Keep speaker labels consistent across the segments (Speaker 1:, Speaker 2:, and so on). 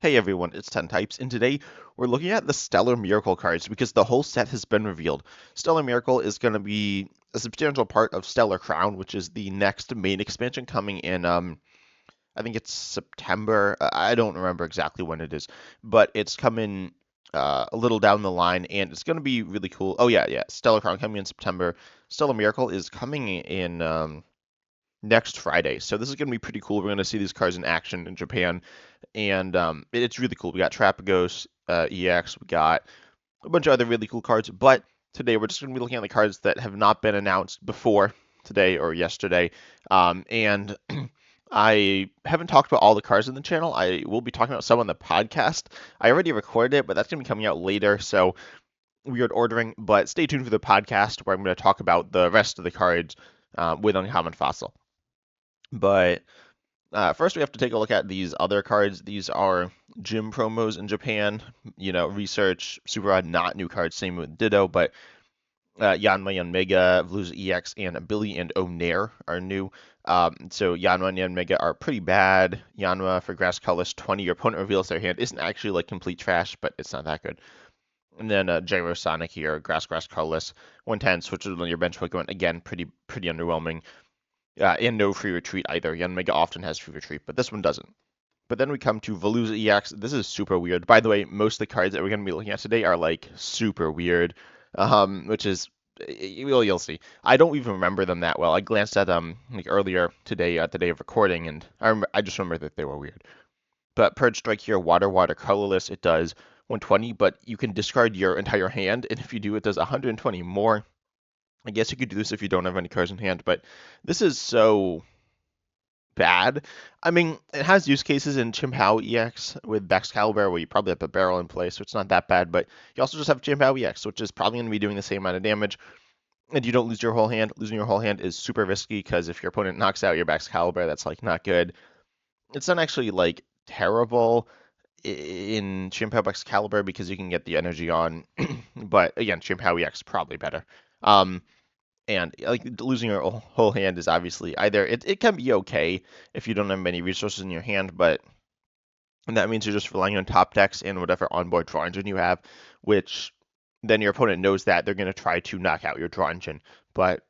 Speaker 1: Hey everyone, it's 10 Types, and today we're looking at the Stellar Miracle cards because the whole set has been revealed. Stellar Miracle is going to be a substantial part of Stellar Crown, which is the next main expansion coming in, I think it's September. I don't remember exactly when it is, but it's coming a little down the line, and it's going to be really cool. Oh, yeah, Stellar Crown coming in September. Stellar Miracle is coming in next Friday. So this is going to be pretty cool. We're going to see these cards in action in Japan, and it's really cool. We got Trapagos EX, we got a bunch of other really cool cards, but today we're just going to be looking at the cards that have not been announced before today or yesterday. And I haven't talked about all the cards in the channel. I will be talking about some on the podcast. I already recorded it, but that's going to be coming out later, so weird ordering. But stay tuned for the podcast where I'm going to talk about the rest of the cards with Uncommon Fossil. But first, we have to take a look at these other cards. These are gym promos in Japan. Research, Super Odd, not new cards. Same with Ditto, but Yanma and Mega, Veluza EX, and Billy and Onair are new. So Yanma and Mega are pretty bad. Yanma for Grass Colorless 20, your opponent reveals their hand. Isn't actually like complete trash, but it's not that good. And then Gyrosonic here, Grass Colorless 110, switches on your bench Pokemon. Again, pretty underwhelming. And no free retreat either. Yanmega often has free retreat, but this one doesn't. But then we come to Veluza EX. This is super weird. By the way, most of the cards that we're going to be looking at today are like super weird, which is you'll see. I don't even remember them that well. I glanced at them like earlier today, the day of recording, and I just remember that they were weird. But Purge Strike here, Water colorless. It does 120, but you can discard your entire hand, and if you do, it does 120 more. I guess you could do this if you don't have any cards in hand, but this is so bad. I mean, it has use cases in Chimpao EX with Baxcalibur where you probably have a barrel in place, so it's not that bad, but you also just have Chimpao EX, which is probably going to be doing the same amount of damage, and you don't lose your whole hand. Losing your whole hand is super risky because if your opponent knocks out your Baxcalibur, that's like not good. It's not actually like terrible in Chimpao Baxcalibur because you can get the energy on, but again, Chimpao EX probably better. And like losing your whole hand is obviously either it can be okay if you don't have many resources in your hand, but that means you're just relying on top decks and whatever onboard draw engine you have, which then your opponent knows that they're going to try to knock out your draw engine, but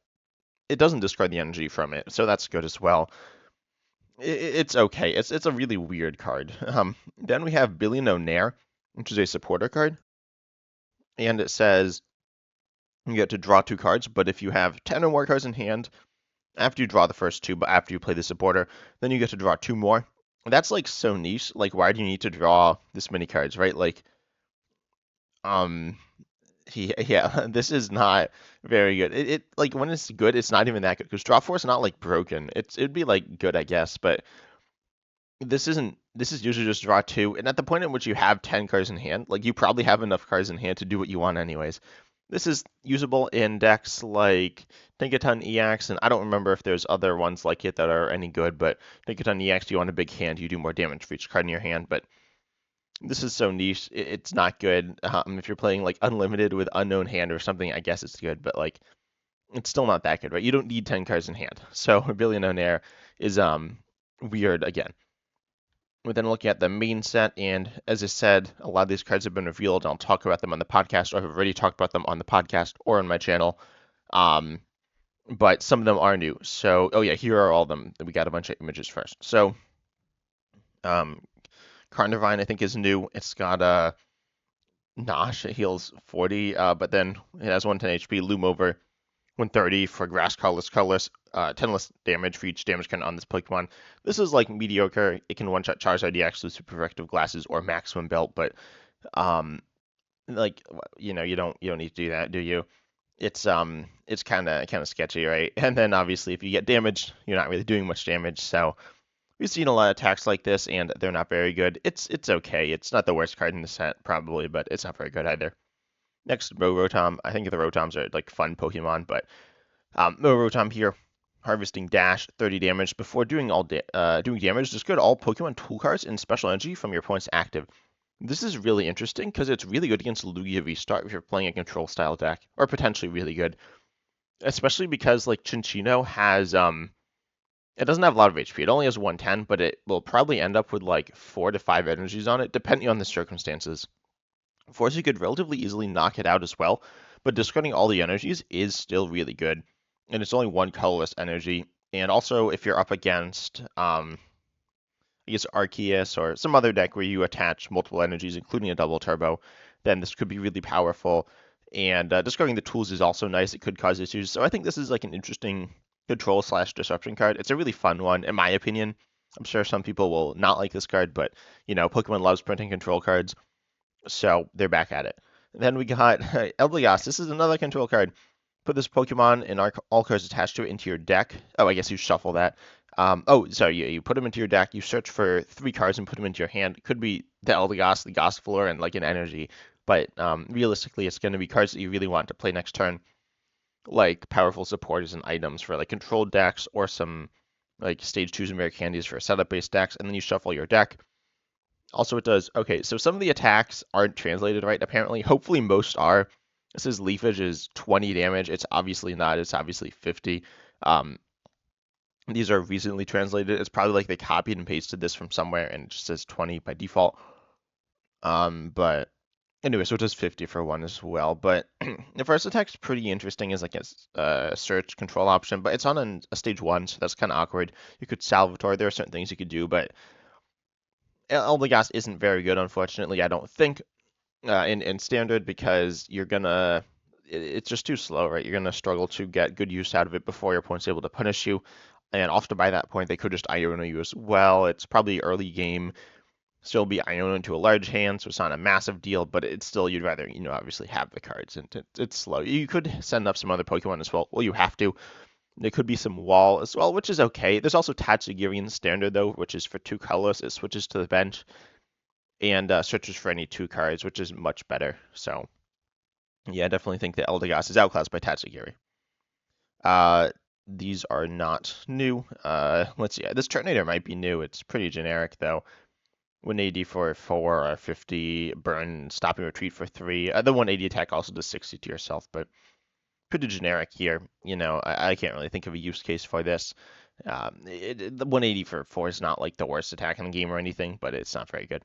Speaker 1: it doesn't discard the energy from it, so that's good as well. It's okay. It's a really weird card. Then we have Billionaire, which is a supporter card, and it says you get to draw 2 cards, but if you have 10 or more cards in hand, after you draw the first 2, but after you play the supporter, then you get to draw 2 more. That's like so niche. Like, why do you need to draw this many cards, right? Like, um, yeah, this is not very good. It like when it's good, it's not even that good because draw 4 is not like broken. It'd be like good, I guess, but this isn't. This is usually just draw 2, and at the point in which you have 10 cards in hand, like you probably have enough cards in hand to do what you want anyways. This is usable in decks like Tinkaton EX, and I don't remember if there's other ones like it that are any good, but Tinkaton EX, you want a big hand, you do more damage for each card in your hand, but this is so niche, it's not good. If you're playing like Unlimited with Unknown Hand or something, I guess it's good, but like it's still not that good, right? You don't need 10 cards in hand. So Billionaire is weird again. We're then looking at the main set, and as I said, a lot of these cards have been revealed, and I'll talk about them on the podcast, or I've already talked about them on the podcast or on my channel. Um, but some of them are new. So, oh yeah, here are all of them. We got a bunch of images first. So, um, Carnivine, I think, is new. It's got a Nosh, it heals 40, but then it has 110 HP, Loom Over, 130 for Grass Colorless, 10 less damage for each damage count on this Pokemon. This is like mediocre. It can one-shot Charizard EX with Super Protective Glasses or Maximum Belt, but like you don't need to do that, do you? It's kind of sketchy, right? And then obviously if you get damaged, you're not really doing much damage. So we've seen a lot of attacks like this, and they're not very good. It's okay. It's not the worst card in the set probably, but it's not very good either. Next, Rotom. I think the Rotoms are like fun Pokemon, but Rotom here, harvesting dash, 30 damage. Before doing doing damage, discard all Pokemon tool cards and special energy from your opponent's active. This is really interesting because it's really good against Lugia V-Star if you're playing a control style deck, or potentially really good. Especially because like Chinchino has It doesn't have a lot of HP. It only has 110, but it will probably end up with like 4 to 5 energies on it, depending on the circumstances. Force, you could relatively easily knock it out as well, but discarding all the energies is still really good. And it's only one colorless energy. And also, if you're up against, I guess, Arceus or some other deck where you attach multiple energies, including a double turbo, then this could be really powerful. And discarding the tools is also nice. It could cause issues. So I think this is like an interesting control slash disruption card. It's a really fun one, in my opinion. I'm sure some people will not like this card, but Pokemon loves printing control cards, so they're back at it. Then we got Electivire. This is another control card. Put this Pokemon and all cards attached to it into your deck. Oh, I guess you shuffle that. Sorry, you put them into your deck. You search for 3 cards and put them into your hand. It could be the Eldegoss, the Gossifleur, and like an energy. But realistically, it's going to be cards that you really want to play next turn, like powerful supporters and items for like controlled decks or some like stage 2s and rare candies for setup-based decks. And then you shuffle your deck. Also, it does. Okay, so some of the attacks aren't translated right, apparently. Hopefully, most are. This is Leafage is 20 damage. It's obviously not. It's obviously 50. Um, these are recently translated. It's probably like they copied and pasted this from somewhere and it just says 20 by default. But anyway, so it does 50 for one as well. But the first attack's pretty interesting as like a search control option, but it's on a stage 1, so that's kind of awkward. You could Salvatore. There are certain things you could do, but Eldegoss isn't very good, unfortunately. I don't think in standard because it's just too slow, right? You're gonna struggle to get good use out of it before your opponent's able to punish you, and often by that point they could just Iona you as well. It's probably early game, still be Iona into a large hand, so it's not a massive deal, but it's still you'd rather obviously have the cards, and it's slow. You could send up some other Pokemon as well. Well, you have to. There could be some wall as well, which is okay. There's also Tatsugiri in standard though, which is for 2 colors. It switches to the bench and searches for any 2 cards, which is much better. So yeah, I definitely think that Eldegoss is outclassed by Tatsugiri. These are not new. Let's see. This Turtonator might be new. It's pretty generic though. 180 for 4 or 50, burn, stopping retreat for 3. The 180 attack also does 60 to yourself, but pretty generic here. I can't really think of a use case for this. The 180 for 4 is not like the worst attack in the game or anything, but it's not very good.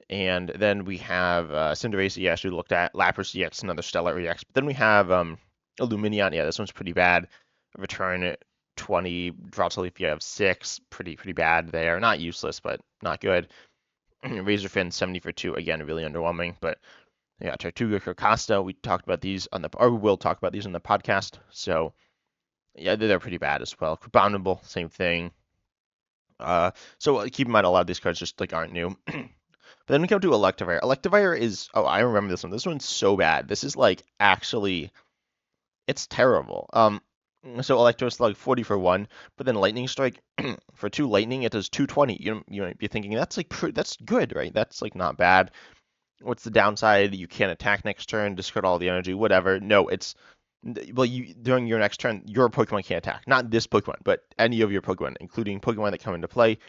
Speaker 1: And then we have Cinderace EX we looked at, Lapras EX, another Stellar EX. But then we have Illuminion. Yeah, this one's pretty bad. Return 20, draw till if you have 6. Pretty bad there. Not useless, but not good. Razorfin 70 for 2. Again, really underwhelming. But yeah, Tortuga, Costa, we talked about these we will talk about these on the podcast. So yeah, they're pretty bad as well. Abominable, same thing. So keep in mind a lot of these cards just like aren't new. But then we come to Electivire. Electivire is, I remember this one. This one's so bad. This is like actually, it's terrible. So Electro Slug 40 for 1, but then Lightning Strike for 2 lightning, it does 220. You might be thinking that's like that's good, right? That's like not bad. What's the downside? You can't attack next turn, discard all the energy, whatever. No, during your next turn, your Pokemon can't attack. Not this Pokemon, but any of your Pokemon, including Pokemon that come into play.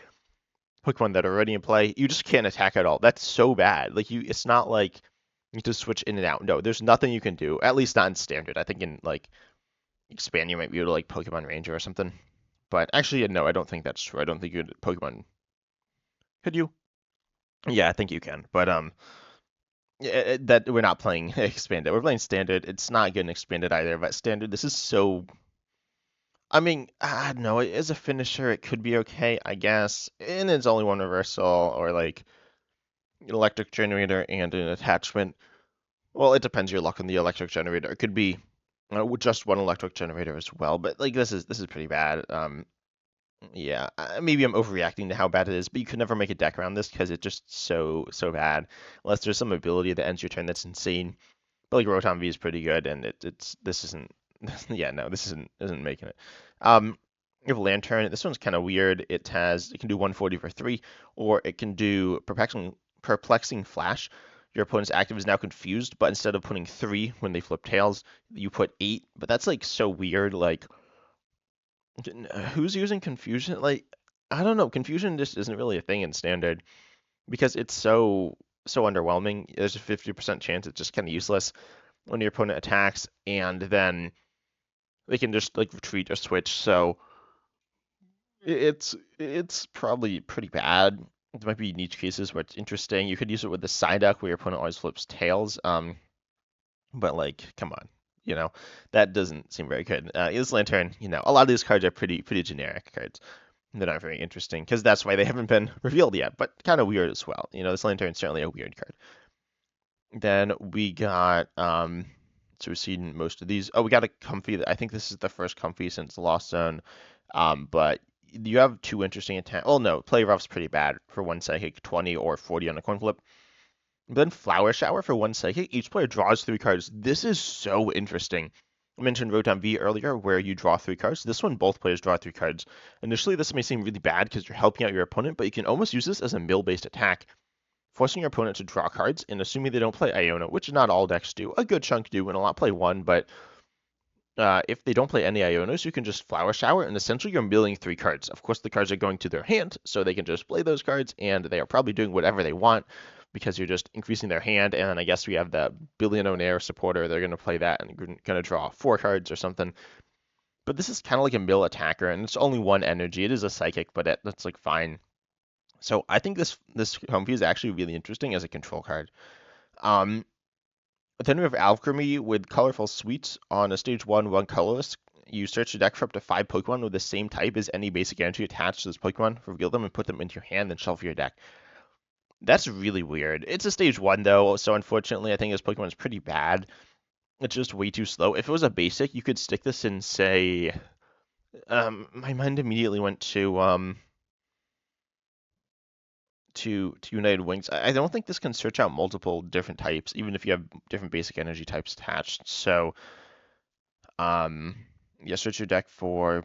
Speaker 1: Pokemon that are already in play, you just can't attack at all. That's so bad. It's not like you just switch in and out. No, there's nothing you can do. At least not in standard. I think in like expand you might be able to like Pokemon Ranger or something. But actually, no, I don't think that's true. I don't think you could Pokemon. Could you? Yeah, I think you can. But that we're not playing expanded. We're playing standard. It's not good in expanded either. But standard, this is so. I mean, I don't know. As a finisher, it could be okay, I guess. And it's only one reversal or like an electric generator and an attachment. Well, it depends your luck on the electric generator. It could be with just one electric generator as well. But like this is pretty bad. Yeah, maybe I'm overreacting to how bad it is, but you could never make a deck around this because it's just so bad. Unless there's some ability that ends your turn that's insane. But like Rotom V is pretty good, and this isn't. Yeah, no, this isn't making it. You have Lantern. This one's kind of weird. It can do 140 for 3, or it can do perplexing flash. Your opponent's active is now confused, but instead of putting 3 when they flip tails, you put 8. But that's like so weird. Like, who's using confusion? Like, I don't know. Confusion just isn't really a thing in standard because it's so underwhelming. There's a 50% chance it's just kind of useless when your opponent attacks, and then they can just like retreat or switch. So It's probably pretty bad. There might be niche cases where it's interesting. You could use it with the Psyduck where your opponent always flips tails. But like, come on, you know, that doesn't seem very good. Is Lantern, a lot of these cards are pretty generic cards. They're not very interesting because that's why they haven't been revealed yet. But kind of weird as well. This Lantern's certainly a weird card. Then we got so we've seen most of these. Oh, we got a Comfy. I think this is the first Comfy since Lost Zone. But you have two interesting attacks. Oh no, Play Rough's pretty bad for one psychic, 20 or 40 on a coin flip. Then Flower Shower for one psychic. Each player draws three cards. This is so interesting. I mentioned Rotom V earlier, where you draw three cards. This one, both players draw three cards. Initially, this may seem really bad because you're helping out your opponent, but you can almost use this as a mill-based attack, forcing your opponent to draw cards, and assuming they don't play Iona, which not all decks do. A good chunk do, and a lot play one, but if they don't play any Ionos, you can just Flower Shower, and essentially you're milling three cards. Of course, the cards are going to their hand, so they can just play those cards, and they are probably doing whatever they want because you're just increasing their hand. And then I guess we have the Billionaire supporter. They're going to play that and going to draw four cards or something. But this is kind of like a mill attacker, and it's only one energy. It is a psychic, but that's like fine. So I think this Comfy is actually really interesting as a control card. Um, then we have Alchemy with Colorful Sweets on a stage one colorless. You search your deck for up to 5 Pokemon with the same type as any basic energy attached to this Pokemon, reveal them and put them into your hand, then shuffle your deck. That's really weird. It's a stage 1 though, so unfortunately I think this Pokemon is pretty bad. It's just way too slow. If it was a basic, you could stick this in, say, my mind immediately went to United Wings. I don't think this can search out multiple different types, even if you have different basic energy types attached. So, um, yeah, search your deck for.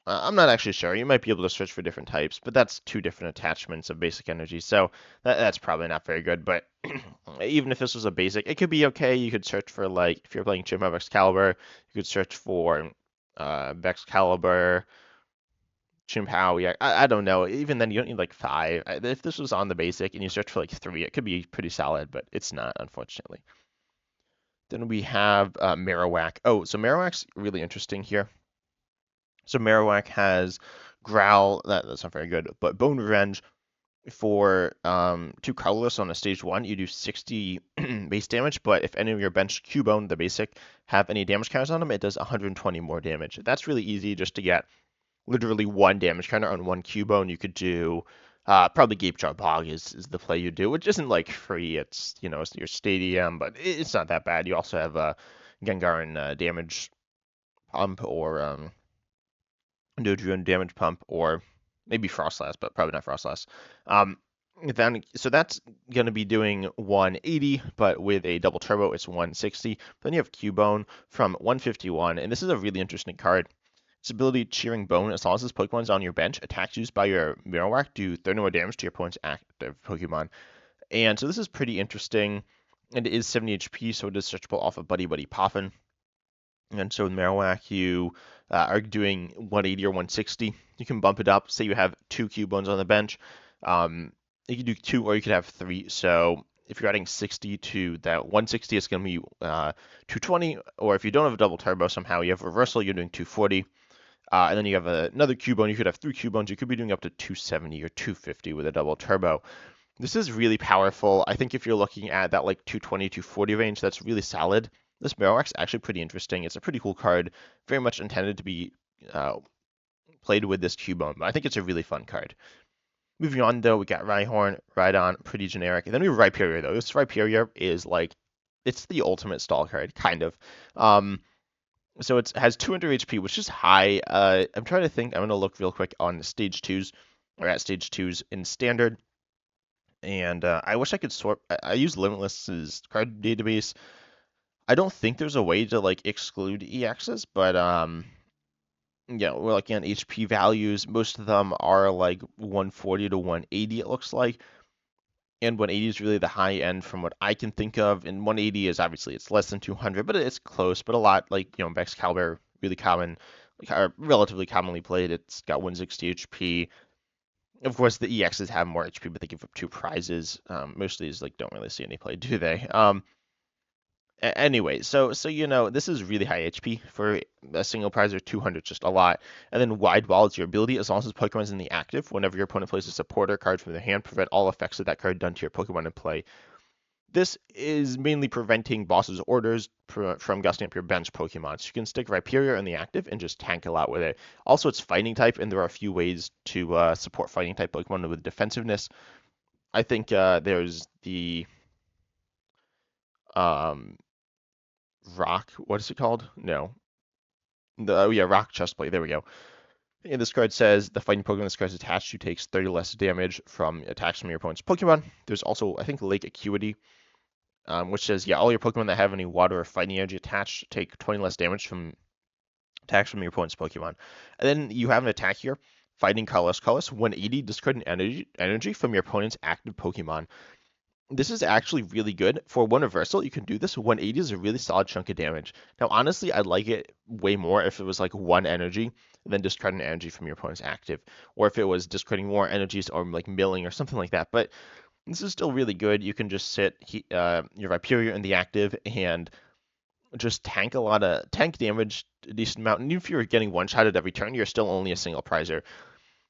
Speaker 1: I'm not actually sure. You might be able to search for different types, but that's two different attachments of basic energy. So that's probably not very good. But even if this was a basic, it could be okay. You could search for, like, if you're playing Chipmunk Excalibur, you could search for Excalibur, Chimpao. Yeah, I don't know. Even then, you don't need like 5. If this was on the basic and you search for like 3, it could be pretty solid, but it's not, unfortunately. Then we have Marowak. Oh, so Marowak's really interesting here. So Marowak has Growl. That's not very good, but Bone Revenge for 2 colorless on a stage 1. You do 60 base damage, but if any of your bench Cubone, the basic, have any damage counters on them, it does 120 more damage. That's really easy just to get literally 1 damage counter on 1 Cubone. You could do probably Gape-Jaw Bog is the play you do, which isn't like free. It's it's your stadium, but it's not that bad. You also have Gengar and damage pump, or Doju damage pump, or maybe Frostlass, but probably not Frostlass. So that's going to be doing 180, but with a double turbo, it's 160. Then you have Cubone from 151, and this is a really interesting card. Its ability Cheering Bone, as long as this Pokemon is on your bench, attacks used by your Marowak do 30 more damage to your opponent's active Pokemon. And so this is pretty interesting. And it is 70 HP, so it is searchable off of Buddy Buddy Poffin. And so with Marowak, you are doing 180 or 160. You can bump it up. Say you have 2 Cubones on the bench. You can do 2, or you could have 3. So if you're adding 60 to that 160, it's going to be 220. Or if you don't have a double turbo somehow, you have reversal, you're doing 240. And then you have another Cubone. You could have 3 Cubones. You could be doing up to 270 or 250 with a double turbo. This is really powerful. I think if you're looking at that like 220, 240 range, that's really solid. This Marowak's actually pretty interesting. It's a pretty cool card, very much intended to be played with this Cubone, but I think it's a really fun card. Moving on, though, we got Rhyhorn, Rhydon, pretty generic. And then we have Rhyperior, though. This Rhyperior is like, it's the ultimate stall card, kind of. So it has 200 HP, which is high. I'm trying to think. I'm going to look real quick on stage 2s, or at stage 2s in standard. And I wish I could sort. I use Limitless's card database. I don't think there's a way to like exclude EXs, but yeah, we're looking at HP values. Most of them are like 140 to 180, it looks like. And 180 is really the high end from what I can think of. And 180 is obviously it's less than 200, but it's close. But a lot like Excalibur, really common, like, relatively commonly played. It's got 160 HP. Of course, the EXs have more HP, but they give up 2 prizes. Most of these like don't really see any play, do they? Anyway, so this is really high HP for a single prizer. 200 just a lot. And then Wide Wall is your ability. As long as this Pokemon is in the active, whenever your opponent plays a supporter card from their hand, prevent all effects of that card done to your Pokemon in play. This is mainly preventing boss's orders from gusting up your bench Pokemon. So you can stick Rhyperior in the active and just tank a lot with it. Also, it's fighting type, and there are a few ways to support fighting type Pokemon with defensiveness. I think there's the um, rock. What is it called? No. Yeah, rock chestplate. There we go. And this card says the fighting Pokemon this card is attached to takes 30 less damage from attacks from your opponent's Pokemon. There's also, I think, Lake Acuity, which says, yeah, all your Pokemon that have any water or fighting energy attached take 20 less damage from attacks from your opponent's Pokemon. And then you have an attack here, Fighting Colorless. 180, discard an energy from your opponent's active Pokemon. This is actually really good. For one reversal, you can do this. 180 is a really solid chunk of damage. Now, honestly, I'd like it way more if it was like one energy, then discard an energy from your opponent's active, or if it was discarding more energies or like milling or something like that. But this is still really good. You can just sit your Rhyperior in the active and just tank a lot of tank damage, a decent amount. And even if you're getting one-shotted every turn, you're still only a single prizer.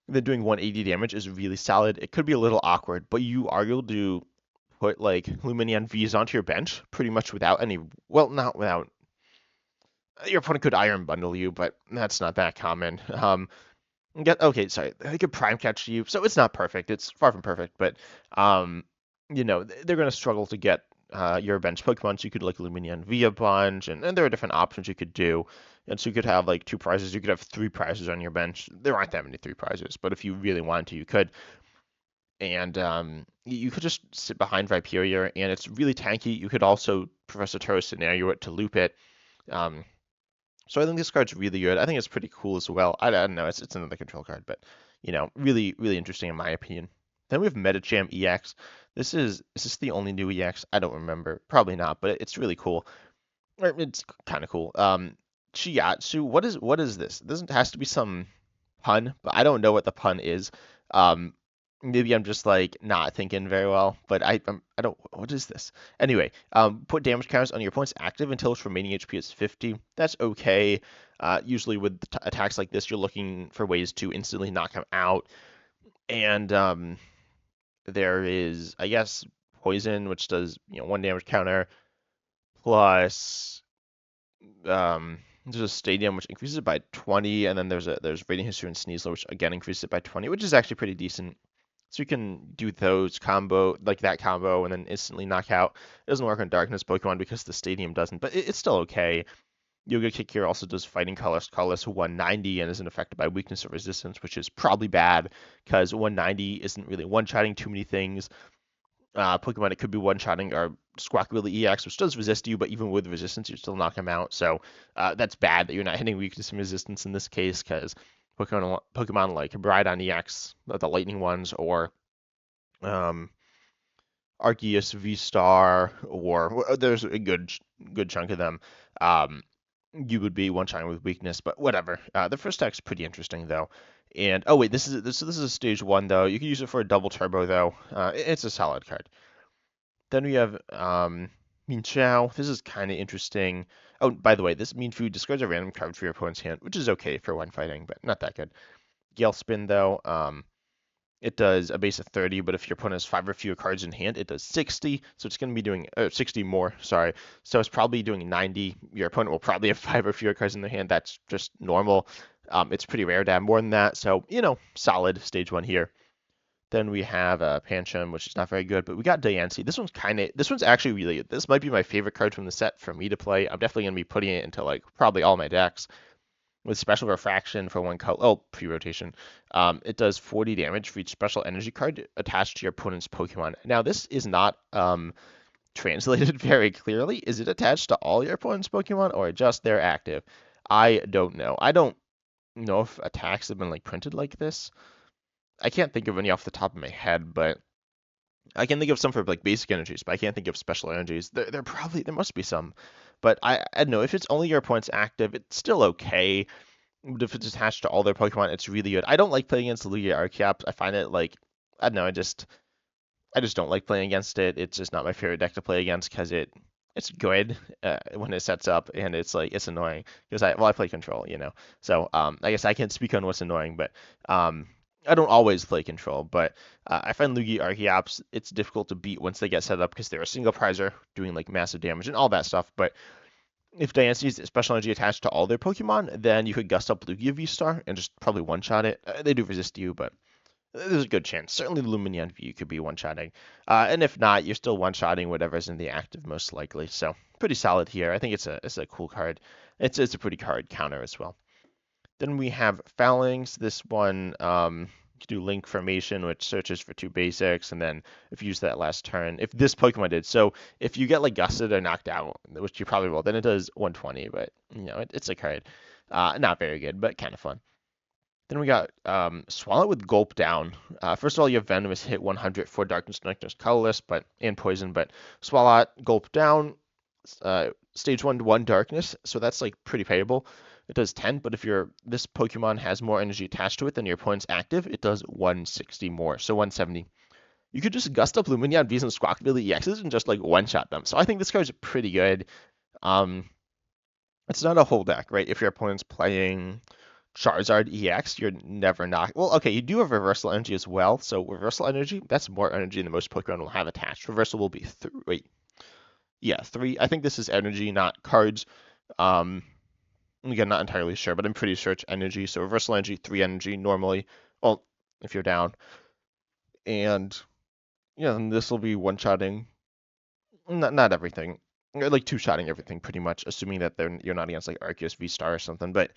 Speaker 1: Then doing 180 damage is really solid. It could be a little awkward, but you are able to put like Lumineon V's onto your bench pretty much without any, well, not without, your opponent could Iron Bundle you, but that's not that common. Okay, sorry, they could Prime Catch you, so it's not perfect. It's far from perfect, but they're going to struggle to get your bench Pokemon, so you could like Lumineon V a bunch, and there are different options you could do. And so you could have like two prizes, you could have three prizes on your bench. There aren't that many three prizes, but if you really wanted to, you could. And you could just sit behind Rhyperior, and it's really tanky. You could also Professor Turo scenario it to loop it. So I think this card's really good. I think it's pretty cool as well. I don't know, it's another control card, but really, really interesting in my opinion. Then we have Medicham EX. Is this the only new EX? I don't remember. Probably not, but it's really cool. Or it's kind of cool. Chiatsu, what is this? This has to be some pun, but I don't know what the pun is. Maybe I'm just like not thinking very well, but I don't. What is this? Anyway, put damage counters on your opponent's active until its remaining HP is 50. That's okay. Usually with attacks like this, you're looking for ways to instantly knock him out. And there is, I guess, poison, which does 1 damage counter, plus there's a stadium which increases it by 20, and then there's rating history and Sneasler, which again increases it by 20, which is actually pretty decent. So you can do those combo, like that combo, and then instantly knock out. It doesn't work on Darkness Pokemon because the Stadium doesn't, but it's still okay. Yoga Kick here also does Fighting Colorless 190 and isn't affected by weakness or resistance, which is probably bad because 190 isn't really one-shotting too many things. Pokemon it could be one-shotting or Squawkabilly EX, which does resist you, but even with resistance, you still knock him out. So that's bad that you're not hitting weakness and resistance in this case because Pokemon like Brydon EX, the lightning ones, or Arceus V-Star, or there's a good chunk of them. You would be one-shotting with weakness, but whatever. The first attack's pretty interesting though. And oh wait, this is a stage 1 though. You can use it for a double turbo though. It's a solid card. Then we have Mean Chow. This is kind of interesting. Oh, by the way, this Mean Food discards a random card for your opponent's hand, which is okay for one fighting, but not that good. Gale Spin though, it does a base of 30, but if your opponent has 5 or fewer cards in hand, it does 60. So it's going to be doing 60 more, sorry. So it's probably doing 90. Your opponent will probably have 5 or fewer cards in their hand. That's just normal. It's pretty rare to have more than that. So, solid stage 1 here. Then we have Pancham, which is not very good, but we got Diancie. This one's actually really good. This might be my favorite card from the set for me to play. I'm definitely going to be putting it into like probably all my decks. With special refraction for 1 color, pre-rotation, it does 40 damage for each special energy card attached to your opponent's Pokemon. Now, this is not translated very clearly. Is it attached to all your opponent's Pokemon or just their active? I don't know. I don't know if attacks have been like printed like this. I can't think of any off the top of my head, but I can think of some for like basic energies, but I can't think of special energies. There must be some. But I don't know, if it's only your opponent's active, it's still okay. But if it's attached to all their Pokemon, it's really good. I don't like playing against Lugia Archeops. I find it like, I don't know, I just don't like playing against it. It's just not my favorite deck to play against because it it's good when it sets up, and it's annoying because I play control, So I guess I can't speak on what's annoying, but I don't always play control, but I find Lugia Archeops it's difficult to beat once they get set up because they're a single prizer doing like massive damage and all that stuff. But if Diancie is special energy attached to all their Pokemon, then you could gust up Lugia V-Star and just probably one-shot it. They do resist you, but there's a good chance. Certainly the Lumineon V could be one-shotting. And if not, you're still one-shotting whatever's in the active most likely. So pretty solid here. I think it's a cool card. It's a pretty card counter as well. Then we have Phalanx. This one you can do Link Formation, which searches for 2 basics, and then if you use that last turn, if this Pokemon did, so if you get like gusted or knocked out, which you probably will, then it does 120, but it's a card. Not very good, but kind of fun. Then we got Swallow with Gulp Down. First of all, you have Venomous hit 100 for Darkness, Darkness, Colorless, and Poison, but Swallow Gulp Down, stage 1 to 1 Darkness, so that's like pretty payable. It does 10, but if this Pokemon has more energy attached to it than your opponent's active, it does 160 more, so 170. You could just gust up Lumineon V's and Squawkabilly EXs and just like one-shot them. So I think this card's pretty good. It's not a whole deck, right? If your opponent's playing Charizard EX, you're never not. Well, okay, you do have Reversal Energy as well. So Reversal Energy, that's more energy than most Pokemon will have attached. Reversal will be 3. Yeah, 3. I think this is energy, not cards. Again, not entirely sure, but I'm pretty sure it's energy. So Reversal Energy, 3 energy normally. Well, if you're down. And and this will be one-shotting. Not everything. Like two-shotting everything, pretty much, assuming that you're not against like Arceus V-Star or something. But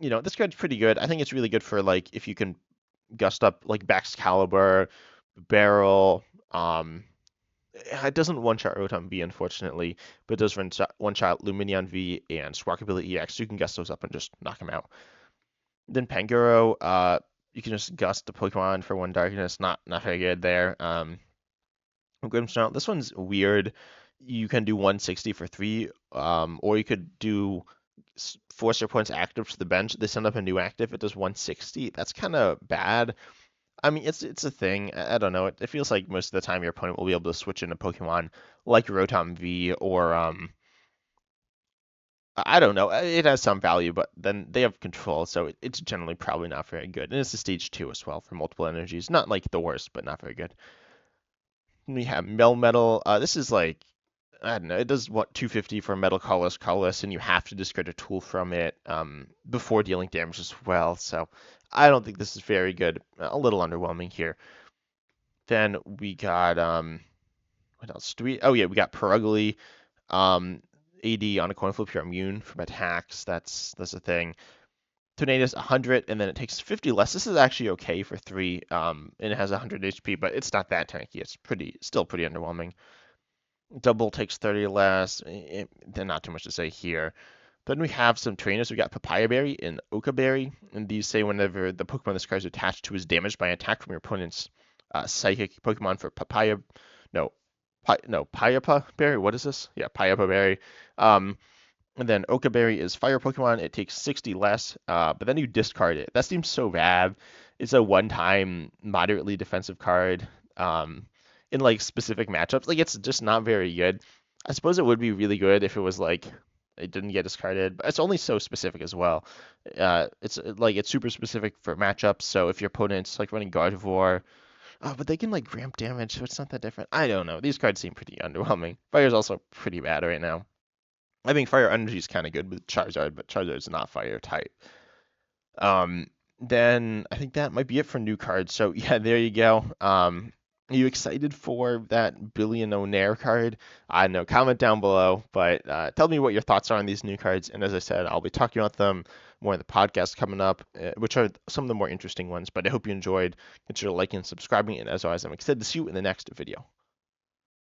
Speaker 1: this card's pretty good. I think it's really good for like if you can gust up like Baxcalibur, Barrel. It doesn't one-shot Rotom V, unfortunately, but it does one-shot Lumineon V and Squawkabilly EX, so you can gust those up and just knock them out. Then Pangoro, you can just gust the Pokemon for 1 Darkness. Not very good there. Grimmsnarl, this one's weird. You can do 160 for 3, or you could do force your opponent's active to the bench. They send up a new active. It does 160. That's kind of bad. I mean, it's a thing. I don't know. It feels like most of the time your opponent will be able to switch in a Pokemon like Rotom V or I don't know. It has some value, but then they have control, so it's generally probably not very good. And it's a stage 2 as well for multiple energies. Not like the worst, but not very good. We have Melmetal. This is like I don't know. It does 250 for Metal Colorless, and you have to discard a tool from it before dealing damage as well. So I don't think this is very good. A little underwhelming here. Then we got what else do we? Oh yeah, we got Perugly. AD on a coin flip, you're immune from attacks. That's a thing. Tornadus 100, and then it takes 50 less. This is actually okay for 3, and it has 100 HP, but it's not that tanky. It's still pretty underwhelming. Double takes 30 less. Then not too much to say here. Then we have some trainers. We got Papaya Berry and Oka Berry, and these say whenever the Pokemon this card is attached to is damaged by an attack from your opponent's psychic Pokemon for Papaya. No, Payapa Berry. What is this? Yeah, Payapa Berry. And then Oka Berry is fire Pokemon. It takes 60 less, but then you discard it. That seems so bad. It's a one-time moderately defensive card. In like specific matchups. Like it's just not very good. I suppose it would be really good if it was like it didn't get discarded, but it's only so specific as well. It's super specific for matchups. So if your opponent's like running Gardevoir, but they can like ramp damage, so it's not that different. I don't know. These cards seem pretty underwhelming. Fire's also pretty bad right now. I think Fire Energy is kind of good with Charizard, but Charizard's not Fire type. Then I think that might be it for new cards. So yeah, there you go. Are you excited for that Billionaire card? I don't know. Comment down below, but tell me what your thoughts are on these new cards. And as I said, I'll be talking about them more in the podcast coming up, which are some of the more interesting ones. But I hope you enjoyed. Consider liking and subscribing. And as always, I'm excited to see you in the next video.